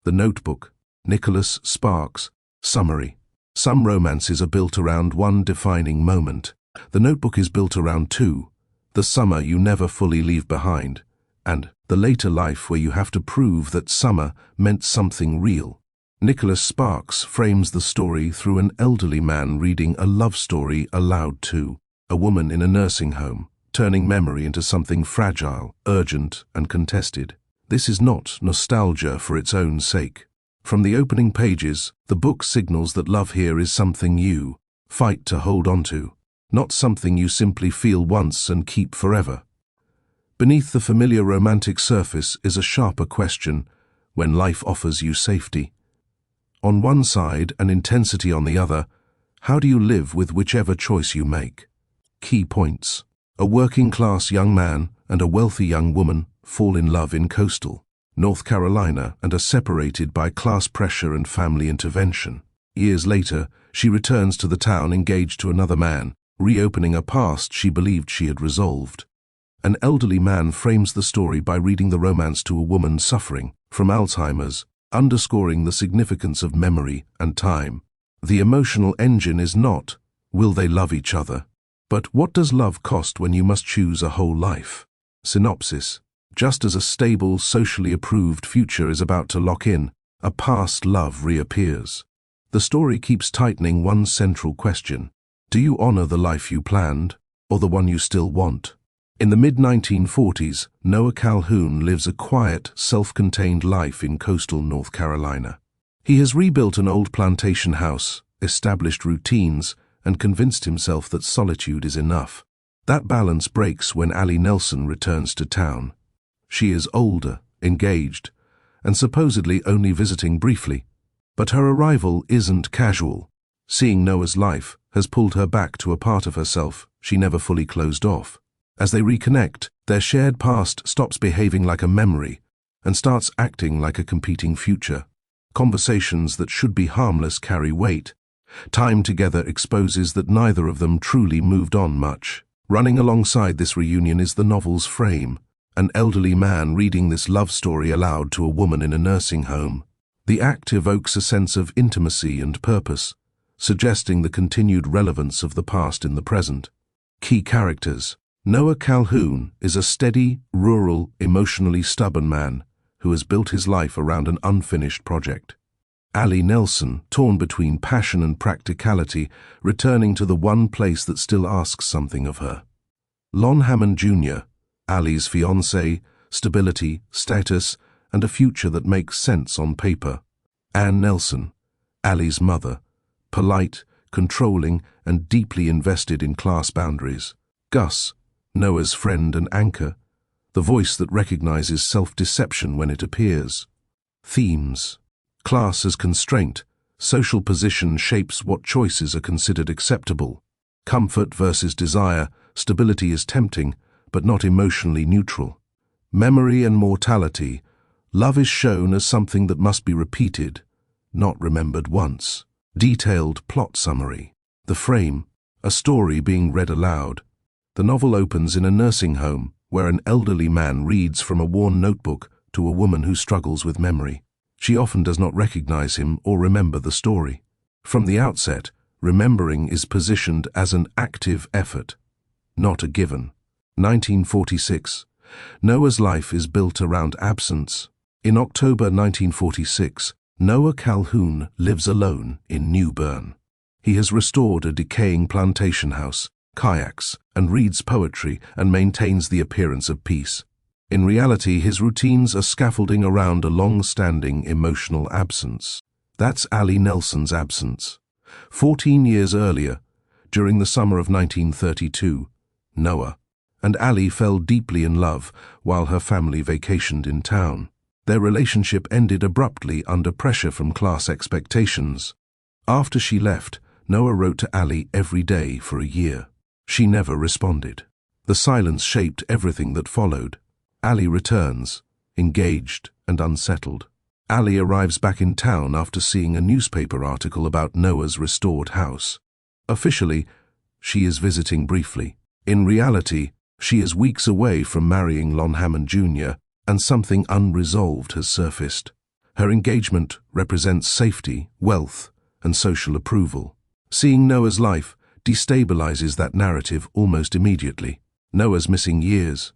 The Notebook, Nicholas Sparks. Summary. Some romances are built around one defining moment. The Notebook is built around two: the summer you never fully leave behind, and the later life where you have to prove that summer meant something real. Nicholas Sparks frames the story through an elderly man reading a love story aloud to a woman in a nursing home, turning memory into something fragile, urgent, and contested. This is not nostalgia for its own sake. From the opening pages, the book signals that love here is something you fight to hold on to, not something you simply feel once and keep forever. Beneath the familiar romantic surface is a sharper question: when life offers you safety on one side and intensity on the other, how do you live with whichever choice you make? Key points. A working-class young man and a wealthy young woman fall in love in coastal North Carolina and are separated by class pressure and family intervention. Years later, she returns to the town engaged to another man, reopening a past she believed she had resolved. An elderly man frames the story by reading the romance to a woman suffering from Alzheimer's, underscoring the significance of memory and time. The emotional engine is not, will they love each other, but what does love cost when you must choose a whole life? Synopsis. Just as a stable, socially approved future is about to lock in, a past love reappears. The story keeps tightening one central question: do you honor the life you planned, or the one you still want? In the mid-1940s, Noah Calhoun lives a quiet, self-contained life in coastal North Carolina. He has rebuilt an old plantation house, established routines, and convinced himself that solitude is enough. That balance breaks when Allie Nelson returns to town. She is older, engaged, and supposedly only visiting briefly. But her arrival isn't casual. Seeing Noah's life has pulled her back to a part of herself she never fully closed off. As they reconnect, their shared past stops behaving like a memory and starts acting like a competing future. Conversations that should be harmless carry weight. Time together exposes that neither of them truly moved on much. Running alongside this reunion is the novel's frame: an elderly man reading this love story aloud to a woman in a nursing home. The act evokes a sense of intimacy and purpose, suggesting the continued relevance of the past in the present. Key characters. Noah Calhoun is a steady, rural, emotionally stubborn man who has built his life around an unfinished project. Allie Nelson, torn between passion and practicality, returning to the one place that still asks something of her. Lon Hammond Jr., Allie's fiancé, stability, status, and a future that makes sense on paper. Ann Nelson, Allie's mother, polite, controlling, and deeply invested in class boundaries. Gus, Noah's friend and anchor, the voice that recognizes self-deception when it appears. Themes. Class as constraint. Social position shapes what choices are considered acceptable. Comfort versus desire. Stability is tempting, but not emotionally neutral. Memory and mortality. Love is shown as something that must be repeated, not remembered once. Detailed plot summary. The frame. A story being read aloud. The novel opens in a nursing home where an elderly man reads from a worn notebook to a woman who struggles with memory. She often does not recognize him or remember the story. From the outset, remembering is positioned as an active effort, not a given. 1946. Noah's life is built around absence. In October 1946, Noah Calhoun lives alone in New Bern. He has restored a decaying plantation house, kayaks, and reads poetry and maintains the appearance of peace. In reality, his routines are scaffolding around a long-standing emotional absence. That's Allie Nelson's absence. 14 years earlier, during the summer of 1932, Noah and Allie fell deeply in love while her family vacationed in town. Their relationship ended abruptly under pressure from class expectations. After she left, Noah wrote to Allie every day for a year. She never responded. The silence shaped everything that followed. Allie returns, engaged and unsettled. Allie arrives back in town after seeing a newspaper article about Noah's restored house. Officially, she is visiting briefly. In reality, she is weeks away from marrying Lon Hammond Jr., and something unresolved has surfaced. Her engagement represents safety, wealth, and social approval. Seeing Noah's life destabilizes that narrative almost immediately. Noah's missing years.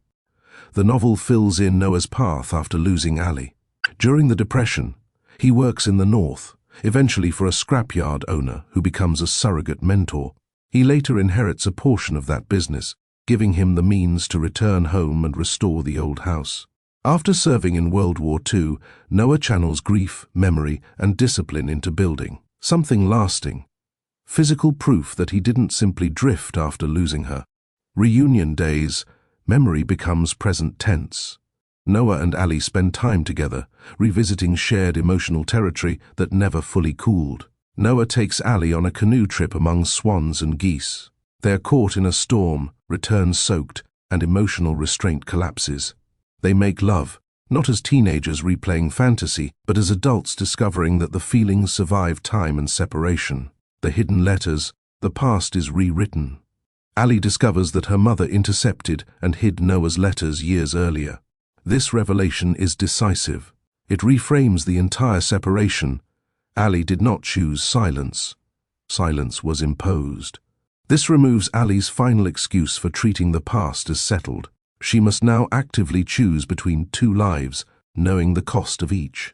The novel fills in Noah's path after losing Ali. During the Depression, he works in the North, eventually for a scrapyard owner who becomes a surrogate mentor. He later inherits a portion of that business, giving him the means to return home and restore the old house. After serving in World War II, Noah channels grief, memory, and discipline into building something lasting. Physical proof that he didn't simply drift after losing her. Reunion days, memory becomes present tense. Noah and Ali spend time together, revisiting shared emotional territory that never fully cooled. Noah takes Ali on a canoe trip among swans and geese. They are caught in a storm, return soaked, and emotional restraint collapses. They make love, not as teenagers replaying fantasy, but as adults discovering that the feelings survive time and separation. The hidden letters, the past is rewritten. Ali discovers that her mother intercepted and hid Noah's letters years earlier. This revelation is decisive. It reframes the entire separation. Ali did not choose silence. Silence was imposed. This removes Ali's final excuse for treating the past as settled. She must now actively choose between two lives, knowing the cost of each.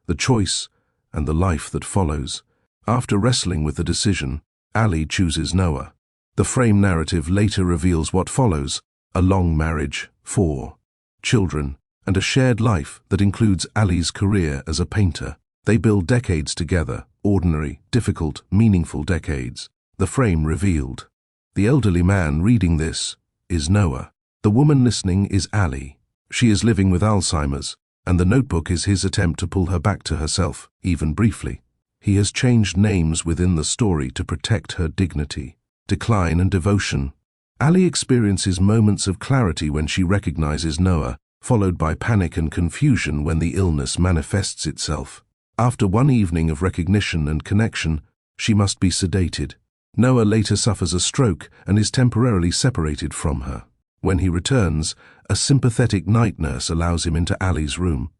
The choice and the life that follows. After wrestling with the decision, Ali chooses Noah. The frame narrative later reveals what follows: a long marriage, 4 children, and a shared life that includes Ali's career as a painter. They build decades together, ordinary, difficult, meaningful decades. The frame revealed. The elderly man reading this is Noah. The woman listening is Ali. She is living with Alzheimer's, and the notebook is his attempt to pull her back to herself, even briefly. He has changed names within the story to protect her dignity. Decline and devotion. Ali experiences moments of clarity when she recognizes Noah, followed by panic and confusion when the illness manifests itself. After one evening of recognition and connection, she must be sedated. Noah later suffers a stroke and is temporarily separated from her. When he returns, a sympathetic night nurse allows him into Ali's room.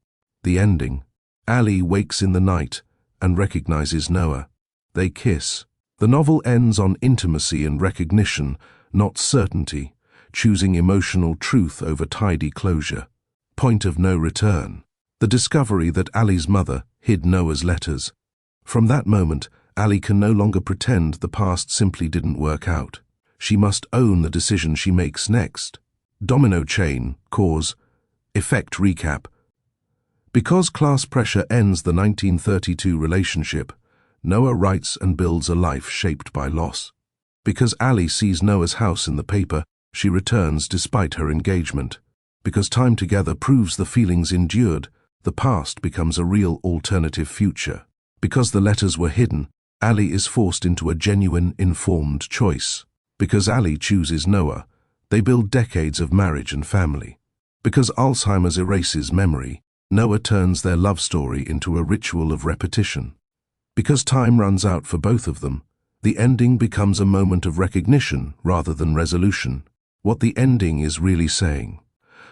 The ending. Ali wakes in the night and recognizes Noah. They kiss. The novel ends on intimacy and recognition, not certainty, choosing emotional truth over tidy closure. Point of no return. The discovery that Ali's mother hid Noah's letters. From that moment, Ali can no longer pretend the past simply didn't work out. She must own the decision she makes next. Domino chain, cause, effect recap. Because class pressure ends the 1932 relationship, Noah writes and builds a life shaped by loss. Because Ali sees Noah's house in the paper, she returns despite her engagement. Because time together proves the feelings endured, the past becomes a real alternative future. Because the letters were hidden, Ali is forced into a genuine, informed choice. Because Ali chooses Noah, they build decades of marriage and family. Because Alzheimer's erases memory, Noah turns their love story into a ritual of repetition. Because time runs out for both of them, the ending becomes a moment of recognition rather than resolution. What the ending is really saying.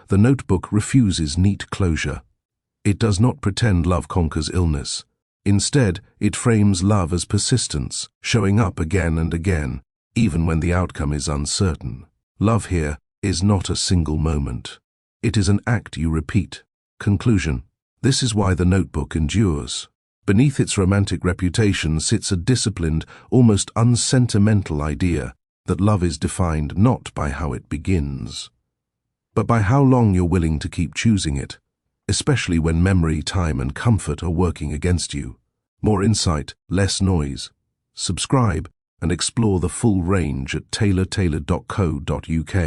The notebook refuses neat closure. It does not pretend love conquers illness. Instead, it frames love as persistence, showing up again and again, even when the outcome is uncertain. Love here is not a single moment. It is an act you repeat. Conclusion. This is why the notebook endures. Beneath its romantic reputation sits a disciplined, almost unsentimental idea that love is defined not by how it begins, but by how long you're willing to keep choosing it, especially when memory, time, and comfort are working against you. More insight, less noise. Subscribe and explore the full range at taylortaylor.co.uk.